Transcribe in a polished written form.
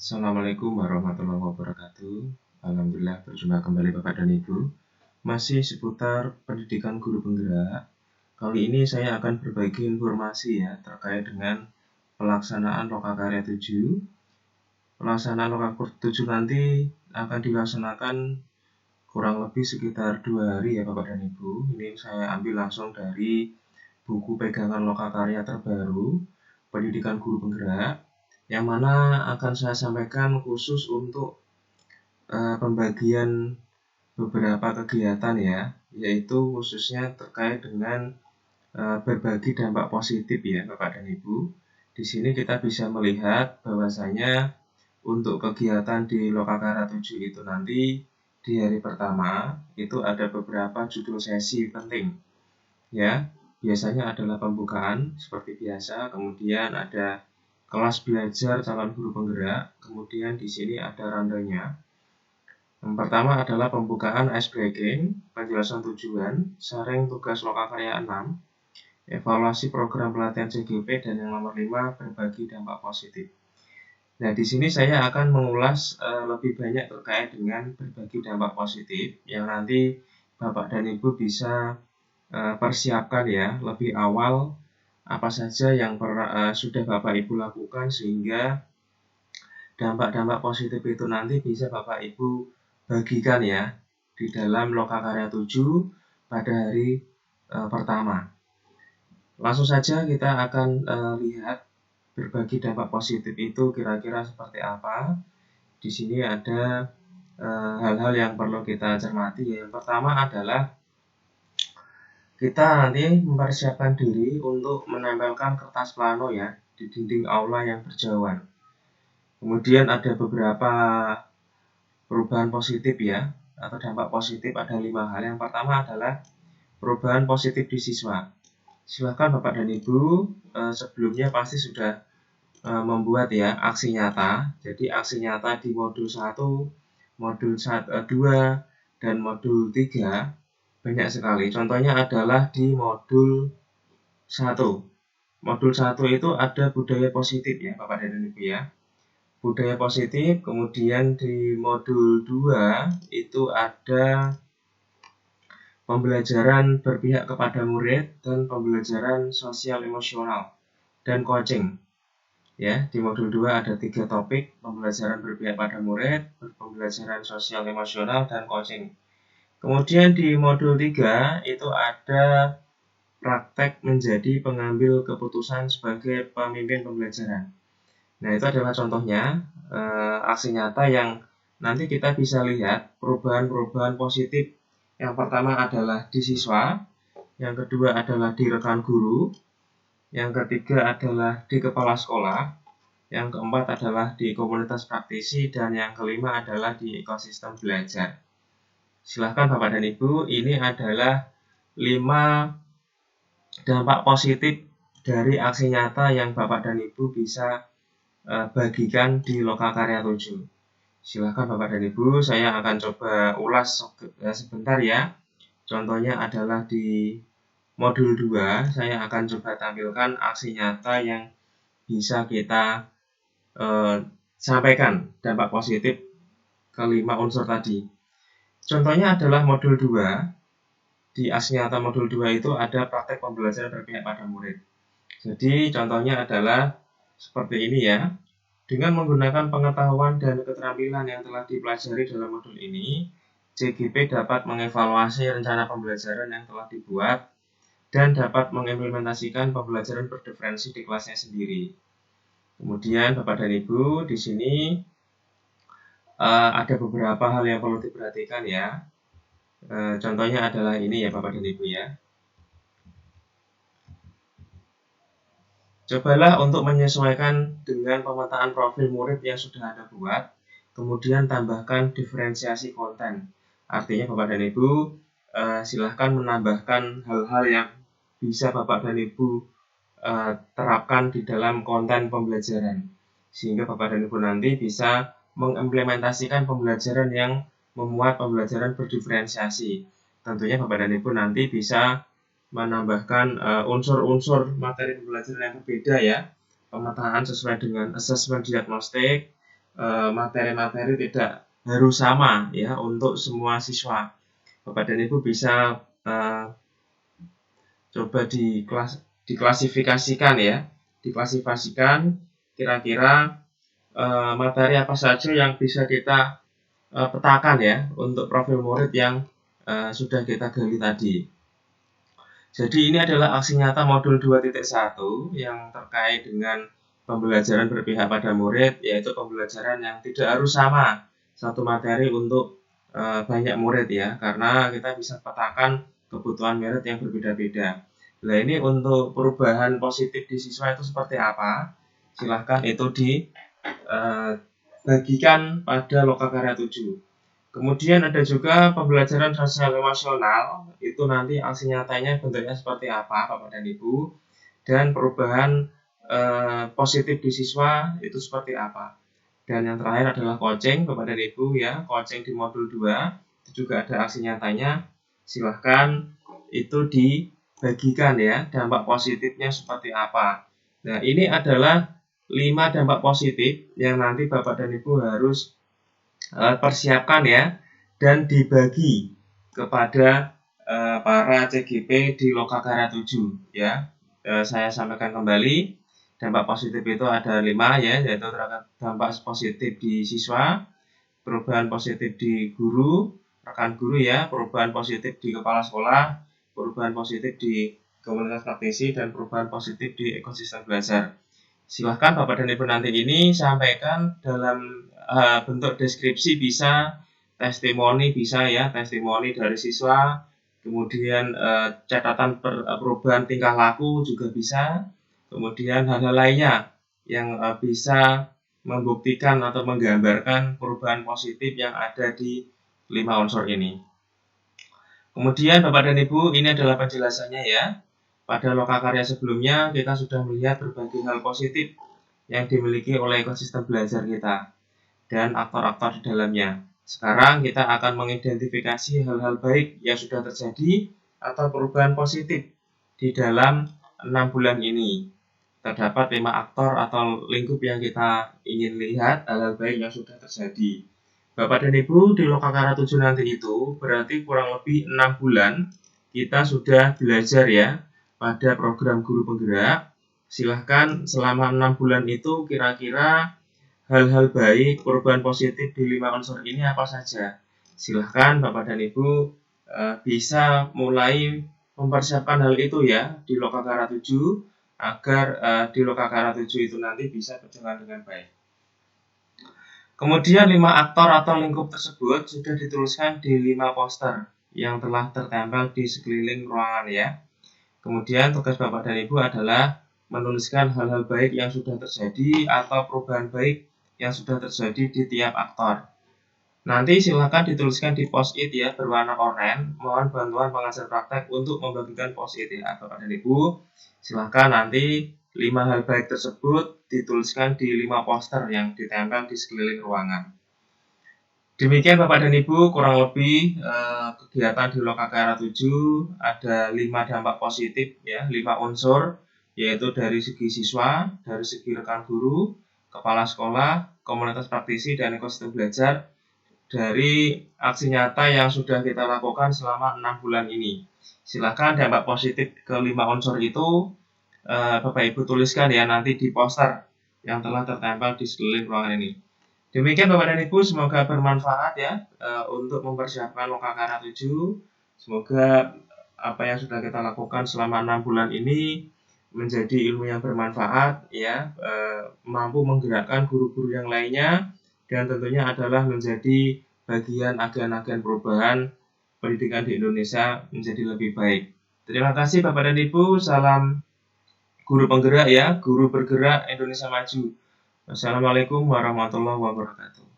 Assalamualaikum warahmatullahi wabarakatuh. Alhamdulillah berjumpa kembali Bapak dan Ibu. Masih seputar pendidikan guru penggerak. Kali ini saya akan berbagi informasi ya terkait dengan pelaksanaan Lokakarya 7. Pelaksanaan Lokakarya 7 nanti akan dilaksanakan kurang lebih sekitar 2 hari ya Bapak dan Ibu. Ini saya ambil langsung dari buku pegangan Lokakarya terbaru Pendidikan Guru Penggerak, yang mana akan saya sampaikan khusus untuk pembagian beberapa kegiatan ya, yaitu khususnya terkait dengan berbagi dampak positif ya Bapak dan Ibu. Di sini kita bisa melihat bahwasanya untuk kegiatan di Lokakarya 7 itu nanti di hari pertama itu ada beberapa judul sesi penting ya. Biasanya adalah pembukaan seperti biasa, kemudian ada kelas belajar calon guru penggerak, kemudian di sini ada randanya. Yang pertama adalah pembukaan ice breaking, penjelasan tujuan, sharing tugas Lokakarya 6, evaluasi program pelatihan CGP, dan yang nomor 5 berbagi dampak positif. Nah, di sini saya akan mengulas lebih banyak terkait dengan berbagi dampak positif yang nanti Bapak dan Ibu bisa persiapkan ya lebih awal apa saja yang sudah Bapak Ibu lakukan sehingga dampak-dampak positif itu nanti bisa Bapak Ibu bagikan ya di dalam Lokakarya 7 pada hari pertama. Langsung saja kita akan lihat berbagi dampak positif itu kira-kira seperti apa. Di sini ada hal-hal yang perlu kita cermati. Yang pertama adalah kita nanti mempersiapkan diri untuk menempelkan kertas plano ya di dinding aula yang berjauhan. Kemudian ada beberapa perubahan positif ya atau dampak positif, ada 5 hal. Yang pertama adalah perubahan positif di siswa. Silakan Bapak dan Ibu sebelumnya pasti sudah membuat ya aksi nyata. Jadi aksi nyata di modul 1, modul 2, dan modul 3 banyak sekali. Contohnya adalah di modul 1. Modul 1 itu ada budaya positif ya Bapak dan Ibu ya. Budaya positif, kemudian di modul 2 itu ada pembelajaran berpihak kepada murid dan pembelajaran sosial emosional dan coaching. Ya, di modul 2 ada 3 topik, pembelajaran berpihak pada murid, pembelajaran sosial emosional, dan coaching. Kemudian di modul 3 itu ada praktek menjadi pengambil keputusan sebagai pemimpin pembelajaran. Nah, itu adalah contohnya aksi nyata yang nanti kita bisa lihat perubahan-perubahan positif. Yang pertama adalah di siswa, yang kedua adalah di rekan guru, yang ketiga adalah di kepala sekolah, yang keempat adalah di komunitas praktisi, dan yang kelima adalah di ekosistem belajar. Silahkan Bapak dan Ibu, ini adalah 5 dampak positif dari aksi nyata yang Bapak dan Ibu bisa bagikan di Lokakarya 7. Silahkan Bapak dan Ibu, saya akan coba ulas sebentar ya. Contohnya adalah di modul 2, saya akan coba tampilkan aksi nyata yang bisa kita sampaikan dampak positif kelima unsur tadi. Contohnya adalah modul 2. Di aksi nyata modul 2 itu ada praktek pembelajaran berpihak pada murid. Jadi contohnya adalah seperti ini ya. Dengan menggunakan pengetahuan dan keterampilan yang telah dipelajari dalam modul ini, CGP dapat mengevaluasi rencana pembelajaran yang telah dibuat dan dapat mengimplementasikan pembelajaran berdiferensi di kelasnya sendiri. Kemudian Bapak dan Ibu, di sini ada beberapa hal yang perlu diperhatikan ya. Contohnya adalah ini ya Bapak dan Ibu ya. Cobalah untuk menyesuaikan dengan pemetaan profil murid yang sudah Anda buat, kemudian tambahkan diferensiasi konten. Artinya Bapak dan Ibu silahkan menambahkan hal-hal yang bisa Bapak dan Ibu terapkan di dalam konten pembelajaran, sehingga Bapak dan Ibu nanti bisa mengimplementasikan pembelajaran yang memuat pembelajaran berdiferensiasi. Tentunya Bapak dan Ibu nanti bisa menambahkan unsur-unsur materi pembelajaran yang berbeda ya, pemetaan sesuai dengan asesmen diagnostik, materi-materi tidak harus sama ya untuk semua siswa. Bapak dan Ibu bisa coba diklasifikasikan ya, diklasifikasikan kira-kira materi apa saja yang bisa kita petakan ya untuk profil murid yang sudah kita gali tadi. Jadi ini adalah aksi nyata modul 2.1 yang terkait dengan pembelajaran berpihak pada murid, yaitu pembelajaran yang tidak harus sama satu materi untuk banyak murid ya, karena kita bisa petakan kebutuhan murid yang berbeda-beda. Nah ini untuk perubahan positif di siswa itu seperti apa? Silahkan itu dibagikan pada lokakarya 7. Kemudian ada juga pembelajaran sosial emosional, itu nanti aksi nyatanya bentuknya seperti apa Bapak dan Ibu, dan perubahan positif di siswa itu seperti apa. Dan yang terakhir adalah coaching Bapak dan Ibu ya, coaching di modul 2, itu juga ada aksi nyatanya, silahkan itu dibagikan ya, dampak positifnya seperti apa. Nah ini adalah 5 dampak positif yang nanti Bapak dan Ibu harus persiapkan ya, dan dibagi kepada para CGP di lokakarya 7 ya. Saya sampaikan kembali, dampak positif itu ada 5 ya, yaitu dampak positif di siswa, perubahan positif di guru, rekan guru ya, perubahan positif di kepala sekolah, perubahan positif di komunitas praktisi, dan perubahan positif di ekosistem belajar. Silahkan Bapak dan Ibu nanti ini sampaikan dalam bentuk deskripsi, bisa testimoni, bisa ya, testimoni dari siswa, kemudian catatan perubahan tingkah laku juga bisa, kemudian hal-hal lainnya yang bisa membuktikan atau menggambarkan perubahan positif yang ada di 5 unsur ini. Kemudian Bapak dan Ibu, ini adalah penjelasannya ya. Pada lokakarya sebelumnya kita sudah melihat berbagai hal positif yang dimiliki oleh ekosistem belajar kita dan aktor-aktor di dalamnya. Sekarang kita akan mengidentifikasi hal-hal baik yang sudah terjadi atau perubahan positif di dalam 6 bulan ini. Terdapat 5 aktor atau lingkup yang kita ingin lihat hal-hal baik yang sudah terjadi. Bapak dan Ibu, di lokakarya 7 nanti itu berarti kurang lebih 6 bulan kita sudah belajar ya pada program guru penggerak. Silahkan selama 6 bulan itu kira-kira hal-hal baik, perubahan positif di 5 unsur ini apa saja. Silahkan Bapak dan Ibu bisa mulai mempersiapkan hal itu ya di lokakarya 7 agar di lokakarya 7 itu nanti bisa berjalan dengan baik. Kemudian 5 aktor atau lingkup tersebut sudah dituliskan di 5 poster yang telah tertempel di sekeliling ruangan ya. Kemudian tugas Bapak dan Ibu adalah menuliskan hal-hal baik yang sudah terjadi atau perubahan baik yang sudah terjadi di tiap aktor. Nanti silakan dituliskan di post-it ya berwarna oranye. Mohon bantuan pengajar praktek untuk membagikan post-it ya Bapak dan Ibu. Silakan nanti 5 hal baik tersebut dituliskan di 5 poster yang ditempel di sekeliling ruangan. Demikian Bapak dan Ibu, kurang lebih kegiatan di lokakarya 7 ada 5 dampak positif ya, 5 unsur, yaitu dari segi siswa, dari segi rekan guru, kepala sekolah, komunitas praktisi, dan ekosistem belajar dari aksi nyata yang sudah kita lakukan selama 6 bulan ini. Silakan dampak positif ke 5 unsur itu Bapak Ibu tuliskan ya nanti di poster yang telah tertempel di sekeliling ruangan ini. Demikian Bapak dan Ibu, semoga bermanfaat ya untuk mempersiapkan lokakarya 7. Semoga apa yang sudah kita lakukan selama 6 bulan ini menjadi ilmu yang bermanfaat ya, mampu menggerakkan guru-guru yang lainnya, dan tentunya adalah menjadi bagian agen-agen perubahan pendidikan di Indonesia menjadi lebih baik. Terima kasih Bapak dan Ibu, salam guru penggerak ya, guru bergerak Indonesia Maju. Wassalamualaikum warahmatullahi wabarakatuh.